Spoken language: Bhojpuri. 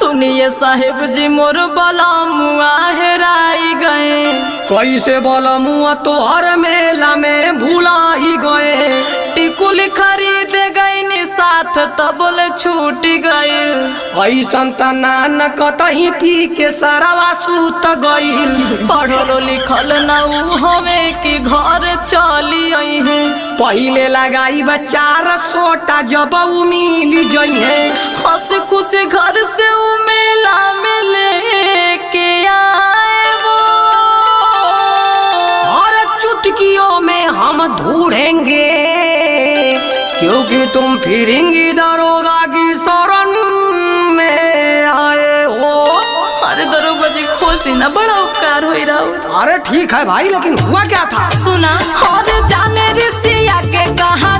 सुनिए साहेब जी मोर बलमुआ हेराई गए। कैसे बलमुआ तोहर मेला में भूला ही गए। टिकुल खरीद गई साथ तबल छूट गई। ऐसन तना न कतही पी के सरवा सूत गईल। पढ़लो लिखल न उ हमें कि घर चली आई है। पहिले लगाई बचार सोटा जब उ मिल जई है। हंस खुश घर से उ मेला में लेके आए वो। और चुटकियों में हम ढूंढेंगे क्योंकि तुम फिरेंगी दरोगा की शरण में आए हो। अरे दरोगा जी खोज ना बड़ा उपकार हो रहा। अरे ठीक है भाई लेकिन हुआ क्या था? सुना और जाने रिसिया के कहा